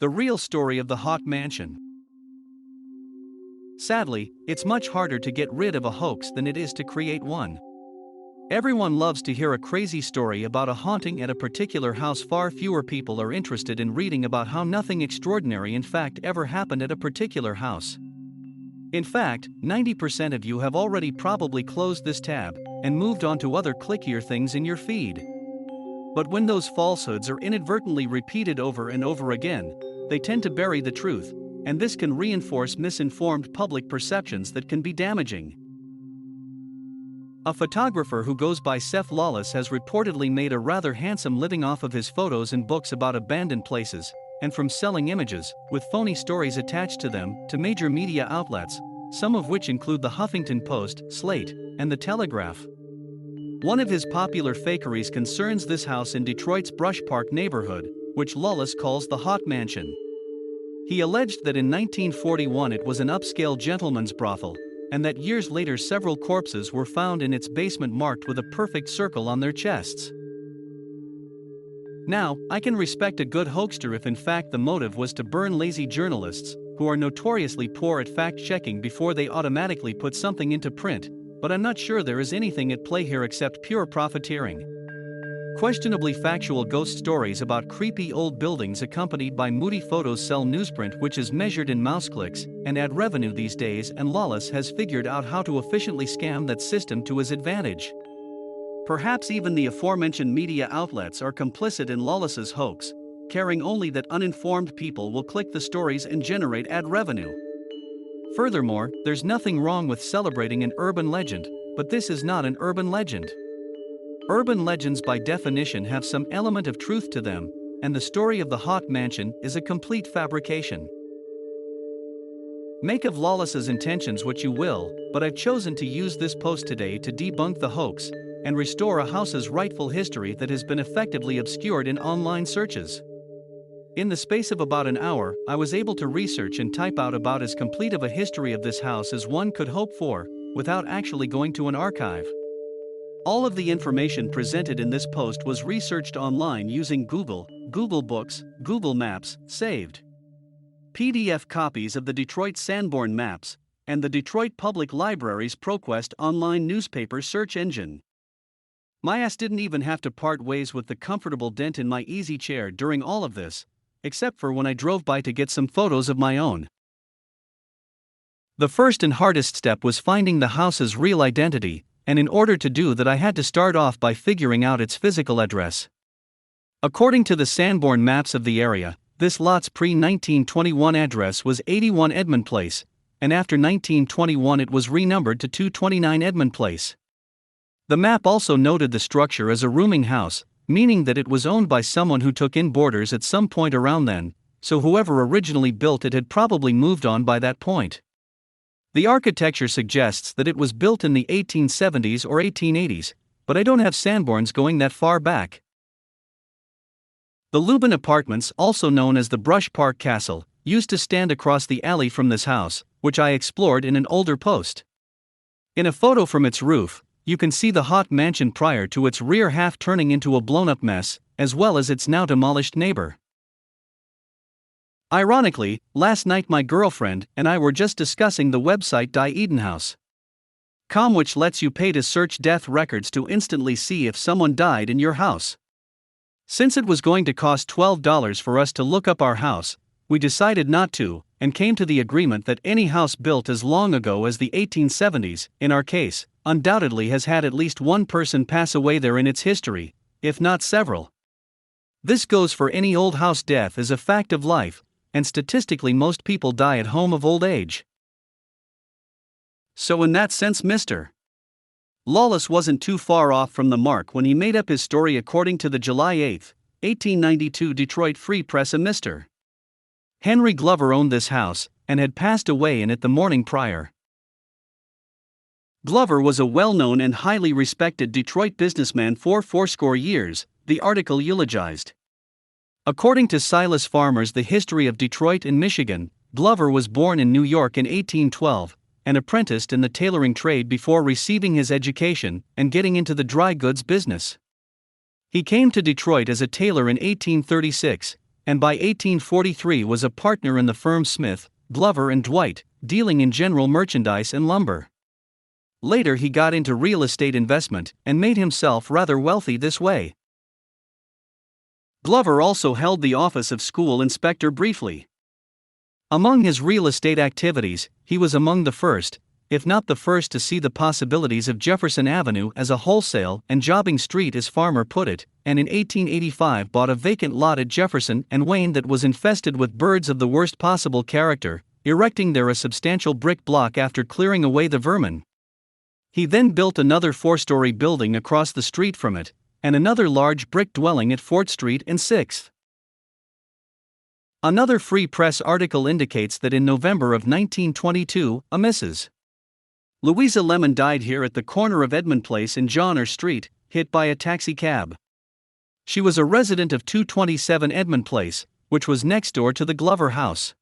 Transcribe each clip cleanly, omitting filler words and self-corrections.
The real story of the Haught Mansion. Sadly, it's much harder to get rid of a hoax than it is to create one. Everyone loves to hear a crazy story about a haunting at a particular house. Far fewer people are interested in reading about how nothing extraordinary in fact ever happened at a particular house. In fact, 90% of you have already probably closed this tab and moved on to other clickier things in your feed. But when those falsehoods are inadvertently repeated over and over again, they tend to bury the truth, and this can reinforce misinformed public perceptions that can be damaging. A photographer who goes by Seth Lawless has reportedly made a rather handsome living off of his photos and books about abandoned places, and from selling images, with phony stories attached to them, to major media outlets, some of which include the Huffington Post, Slate, and The Telegraph. One of his popular fakeries concerns this house in Detroit's Brush Park neighborhood, which Lawless calls the Haught Mansion. He alleged that in 1941 it was an upscale gentleman's brothel, and that years later several corpses were found in its basement marked with a perfect circle on their chests. Now, I can respect a good hoaxer if in fact the motive was to burn lazy journalists, who are notoriously poor at fact-checking before they automatically put something into print, but I'm not sure there is anything at play here except pure profiteering. Questionably factual ghost stories about creepy old buildings accompanied by moody photos sell newsprint, which is measured in mouse clicks, and add revenue these days, and Lawless has figured out how to efficiently scam that system to his advantage. Perhaps even the aforementioned media outlets are complicit in Lawless's hoax, caring only that uninformed people will click the stories and generate ad revenue. Furthermore, there's nothing wrong with celebrating an urban legend, but this is not an urban legend. Urban legends by definition have some element of truth to them, and the story of the Haught Mansion is a complete fabrication. Make of Lawless's intentions what you will, but I've chosen to use this post today to debunk the hoax and restore a house's rightful history that has been effectively obscured in online searches. In the space of about an hour, I was able to research and type out about as complete of a history of this house as one could hope for, without actually going to an archive. All of the information presented in this post was researched online using Google, Google Books, Google Maps, saved PDF copies of the Detroit Sanborn Maps, and the Detroit Public Library's ProQuest online newspaper search engine. My ass didn't even have to part ways with the comfortable dent in my easy chair during all of this, except for when I drove by to get some photos of my own. The first and hardest step was finding the house's real identity, and in order to do that I had to start off by figuring out its physical address. According to the Sanborn maps of the area, this lot's pre-1921 address was 81 Edmund Place, and after 1921 it was renumbered to 229 Edmund Place. The map also noted the structure as a rooming house, meaning that it was owned by someone who took in boarders at some point around then, so whoever originally built it had probably moved on by that point. The architecture suggests that it was built in the 1870s or 1880s, but I don't have Sanborns going that far back. The Lubin Apartments, also known as the Brush Park Castle, used to stand across the alley from this house, which I explored in an older post. In a photo from its roof, you can see the Haught Mansion prior to its rear half turning into a blown-up mess, as well as its now demolished neighbor. Ironically, last night my girlfriend and I were just discussing the website diedenhouse.com, which lets you pay to search death records to instantly see if someone died in your house. Since it was going to cost $12 for us to look up our house, we decided not to, and came to the agreement that any house built as long ago as the 1870s, in our case, undoubtedly has had at least one person pass away there in its history, if not several. This goes for any old house. Death is a fact of life, and statistically most people die at home of old age. So in that sense Mr. Lawless wasn't too far off from the mark when he made up his story. According to the July 8, 1892 Detroit Free Press, a Mr. Henry Glover owned this house, and had passed away in it the morning prior. Glover was a well-known and highly respected Detroit businessman for fourscore years, the article eulogized. According to Silas Farmer's The History of Detroit and Michigan, Glover was born in New York in 1812, and apprenticed in the tailoring trade before receiving his education and getting into the dry goods business. He came to Detroit as a tailor in 1836, and by 1843 was a partner in the firm Smith, Glover and Dwight, dealing in general merchandise and lumber. Later he got into real estate investment and made himself rather wealthy this way. Glover also held the office of school inspector briefly. Among his real estate activities, he was among the first, if not the first, to see the possibilities of Jefferson Avenue as a wholesale and jobbing street, as Farmer put it, and in 1885 bought a vacant lot at Jefferson and Wayne that was infested with birds of the worst possible character, erecting there a substantial brick block after clearing away the vermin. He then built another 4-story building across the street from it, and another large brick dwelling at Fort Street and 6th. Another Free Press article indicates that in November of 1922, a Mrs. Louisa Lemon died here at the corner of Edmund Place and John Street, hit by a taxicab. She was a resident of 227 Edmund Place, which was next door to the Glover house.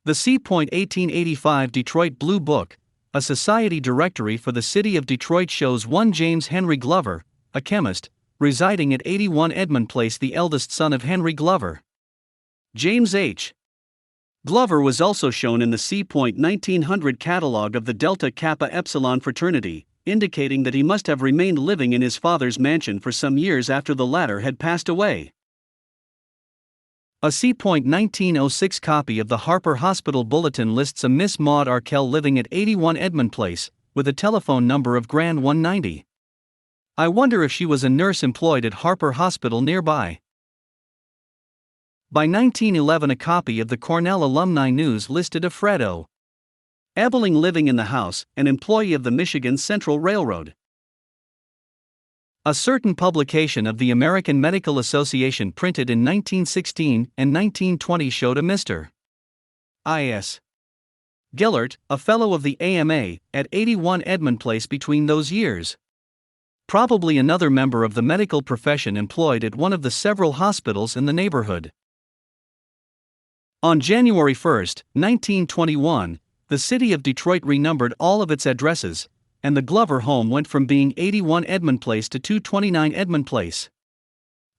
The C-Point 1885 Detroit Blue Book, a society directory for the city of Detroit, shows one James Henry Glover, a chemist, residing at 81 Edmund Place, the eldest son of Henry Glover. James H. Glover was also shown in the C-Point 1900 catalog of the Delta Kappa Epsilon fraternity, indicating that he must have remained living in his father's mansion for some years after the latter had passed away. A C-Point 1906 copy of the Harper Hospital Bulletin lists a Miss Maud Arkell living at 81 Edmund Place, with a telephone number of Grand 190. I wonder if she was a nurse employed at Harper Hospital nearby. By 1911, a copy of the Cornell Alumni News listed a Fred O. Ebeling living in the house, an employee of the Michigan Central Railroad. A certain publication of the American Medical Association printed in 1916 and 1920 showed a Mr. I.S. Gillert, a fellow of the AMA, at 81 Edmund Place between those years. Probably another member of the medical profession employed at one of the several hospitals in the neighborhood. On January 1, 1921, the city of Detroit renumbered all of its addresses, and the Glover home went from being 81 Edmund Place to 229 Edmund Place.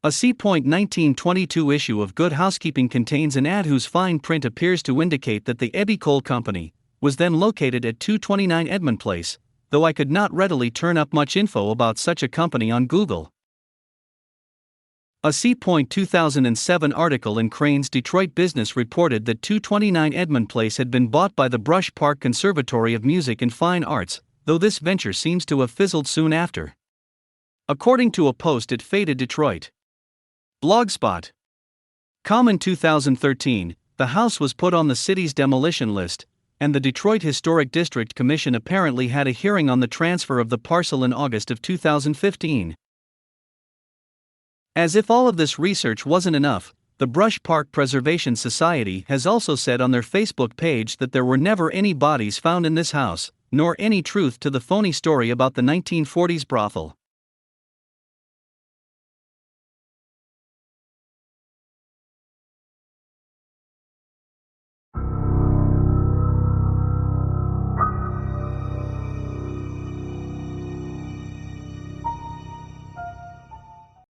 A C-Point 1922 issue of Good Housekeeping contains an ad whose fine print appears to indicate that the Ebby Coal Company was then located at 229 Edmund Place, though I could not readily turn up much info about such a company on Google. A C-Point 2007 article in Crane's Detroit Business reported that 229 Edmund Place had been bought by the Brush Park Conservatory of Music and Fine Arts, though this venture seems to have fizzled soon after. According to a post at Faded Detroit Blogspot. In 2013, the house was put on the city's demolition list, and the Detroit Historic District Commission apparently had a hearing on the transfer of the parcel in August of 2015. As if all of this research wasn't enough, the Brush Park Preservation Society has also said on their Facebook page that there were never any bodies found in this house, nor any truth to the phony story about the 1940s brothel.